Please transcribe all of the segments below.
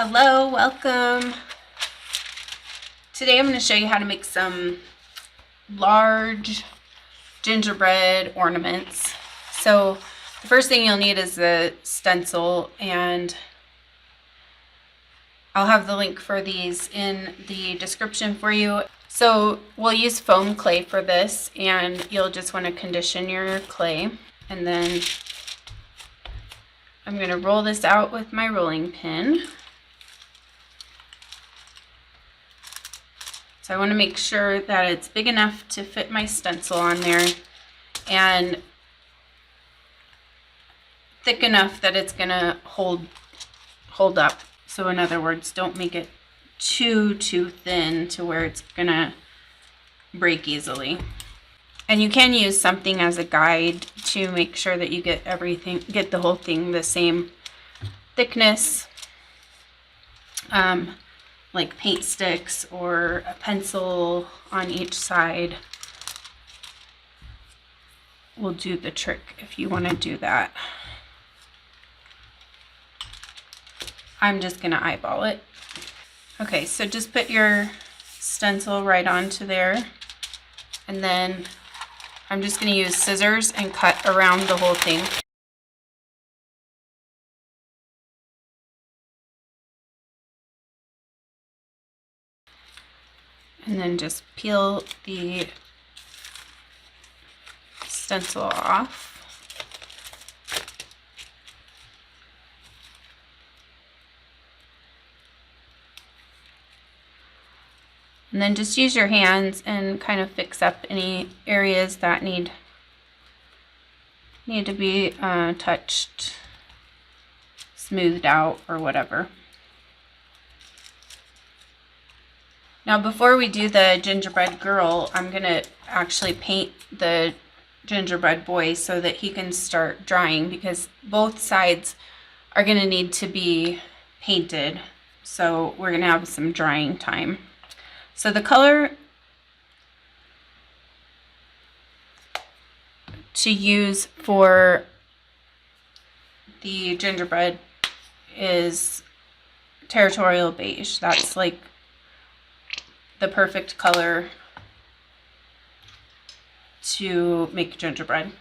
Hello, welcome. Today I'm going to show you how to make some large gingerbread ornaments. So the first thing you'll need is the stencil, and I'll have the link for these in the description for you. So we'll use foam clay for this, and you'll just want to condition your clay. And then I'm going to roll this out with my rolling pin. So I want to make sure that it's big enough to fit my stencil on there and thick enough that it's going to hold up. So in other words, don't make it too thin to where it's going to break easily. And you can use something as a guide to make sure that you get the whole thing the same thickness. Like paint sticks or a pencil on each side will do the trick if you want to do that. I'm just going to eyeball it. Okay, so just put your stencil right onto there, and then I'm just going to use scissors and cut around the whole thing. And then just peel the stencil off. And then just use your hands and kind of fix up any areas that need to be touched, smoothed out, or whatever. Now before we do the gingerbread girl, I'm going to actually paint the gingerbread boy so that he can start drying, because both sides are going to need to be painted. So we're going to have some drying time. So the color to use for the gingerbread is territorial beige. That's like the perfect color to make gingerbread.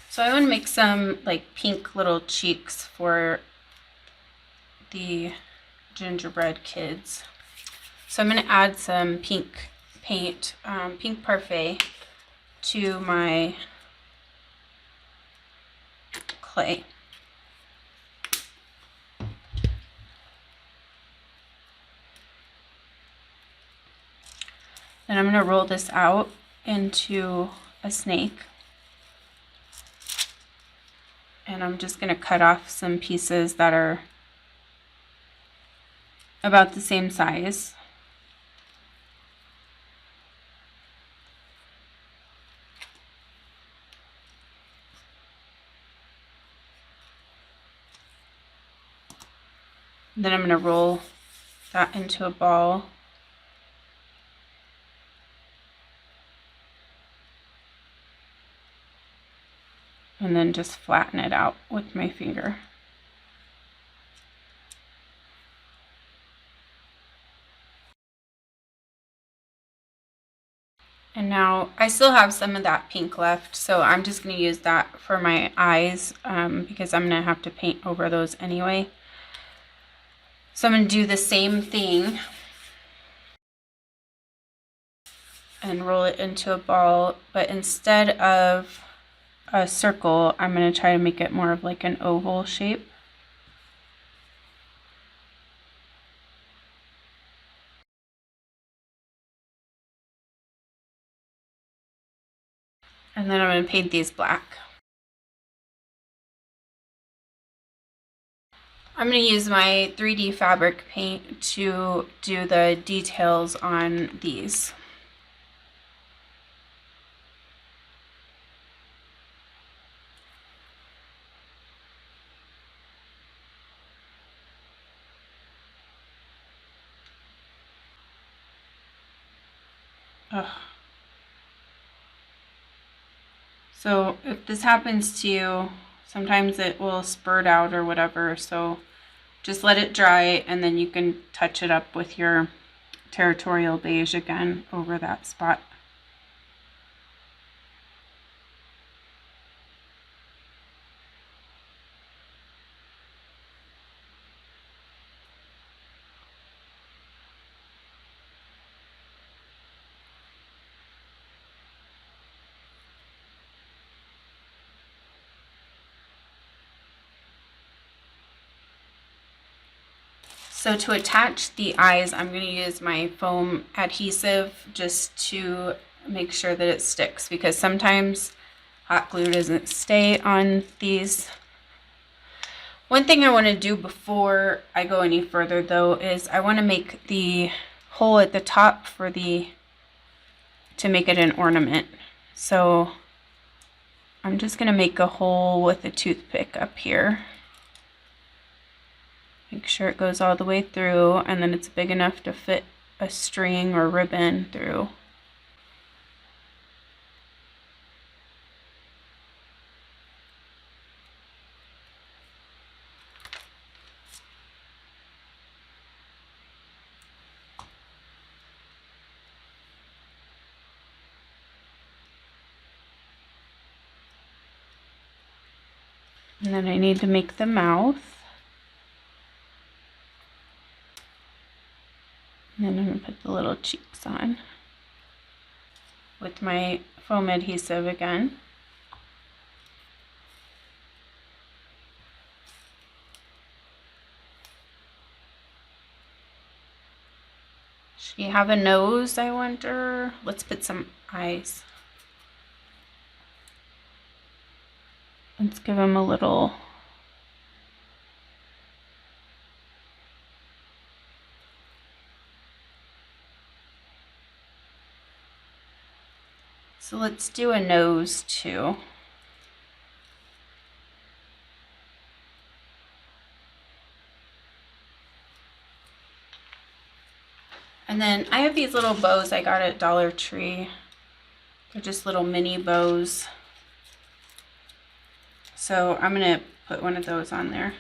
So I want to make some like pink little cheeks for the gingerbread kids. So I'm going to add some pink paint, pink parfait, to my clay. Then I'm going to roll this out into a snake. And I'm just going to cut off some pieces that are about the same size. Then I'm going to roll that into a ball. And then just flatten it out with my finger. And now I still have some of that pink left, so I'm just going to use that for my eyes because I'm going to have to paint over those anyway. So I'm going to do the same thing and roll it into a ball, but instead of a circle, I'm going to try to make it more of like an oval shape. And then I'm going to paint these black. I'm going to use my 3D fabric paint to do the details on these. Ugh. So if this happens to you, Sometimes it will spurt out or whatever, so just let it dry and then you can touch it up with your Territorial Beige again over that spot. So to attach the eyes, I'm going to use my foam adhesive just to make sure that it sticks, because sometimes hot glue doesn't stay on these. One thing I want to do before I go any further though is I want to make the hole at the top for to make it an ornament. So I'm just going to make a hole with a toothpick up here. Make sure it goes all the way through, and then it's big enough to fit a string or ribbon through. And then I need to make the mouth. And then I'm going to put the little cheeks on with my foam adhesive again. Should he have a nose, I wonder? Let's put some eyes. Let's give him a little... So let's do a nose too. And then I have these little bows I got at Dollar Tree. They're just little mini bows. So I'm going to put one of those on there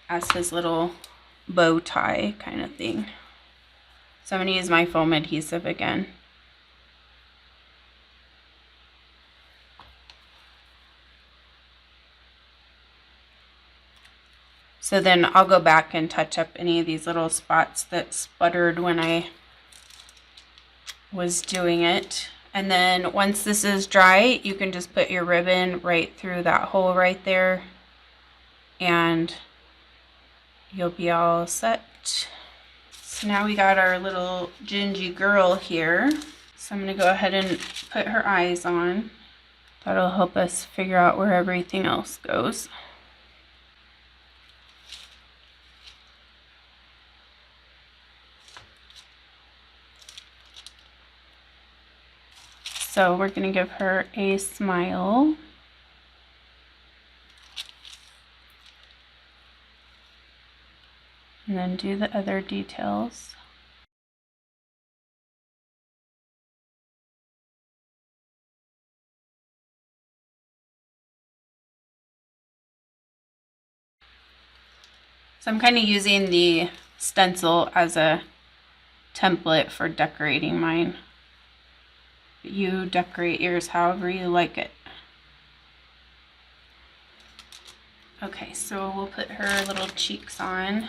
as his little bow tie kind of thing. So I'm going to use my foam adhesive again. So then I'll go back and touch up any of these little spots that sputtered when I was doing it. And then once this is dry, you can just put your ribbon right through that hole right there, and you'll be all set. So now we got our little gingy girl here. So I'm going to go ahead and put her eyes on. That'll help us figure out where everything else goes. So we're going to give her a smile. And then do the other details. So I'm kind of using the stencil as a template for decorating mine. You decorate yours however you like it. Okay, so we'll put her little cheeks on.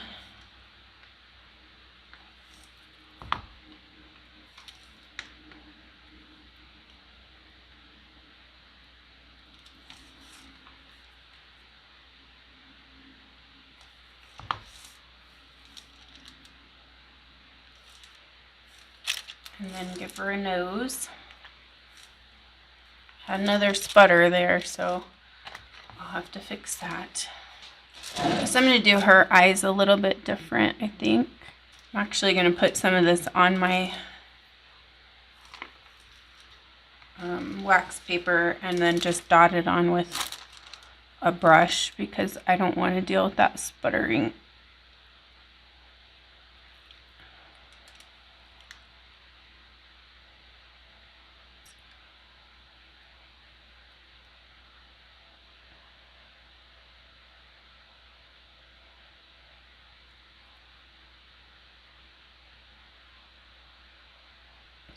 And then give her a nose. Had another sputter there, so I'll have to fix that. So I'm going to do her eyes a little bit different, I think. I'm actually going to put some of this on my wax paper and then just dot it on with a brush because I don't want to deal with that sputtering.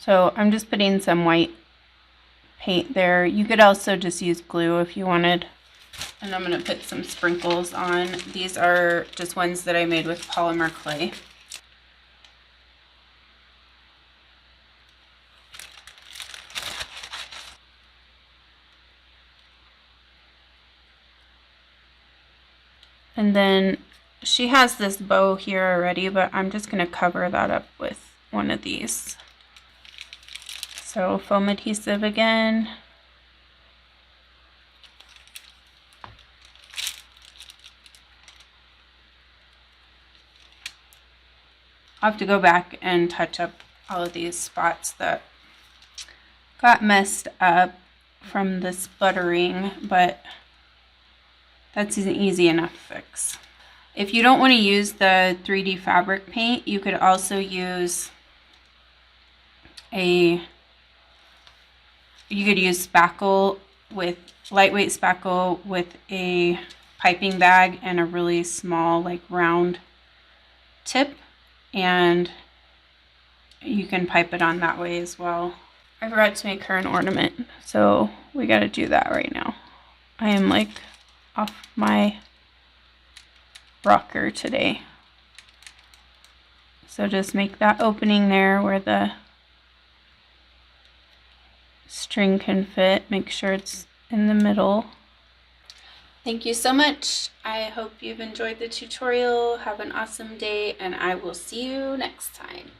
So I'm just putting some white paint there. You could also just use glue if you wanted. And I'm going to put some sprinkles on. These are just ones that I made with polymer clay. And then she has this bow here already, but I'm just going to cover that up with one of these. So foam adhesive again. I'll have to go back and touch up all of these spots that got messed up from the sputtering, but that's an easy enough fix. If you don't want to use the 3D fabric paint, you could also use spackle with lightweight spackle with a piping bag and a really small like round tip, and you can pipe it on that way as well. I forgot to make her an ornament, so we got to do that right now. I am like off my rocker today. So just make that opening there where the string can fit. Make sure it's in the middle. Thank you so much. I hope you've enjoyed the tutorial. Have an awesome day, and I will see you next time.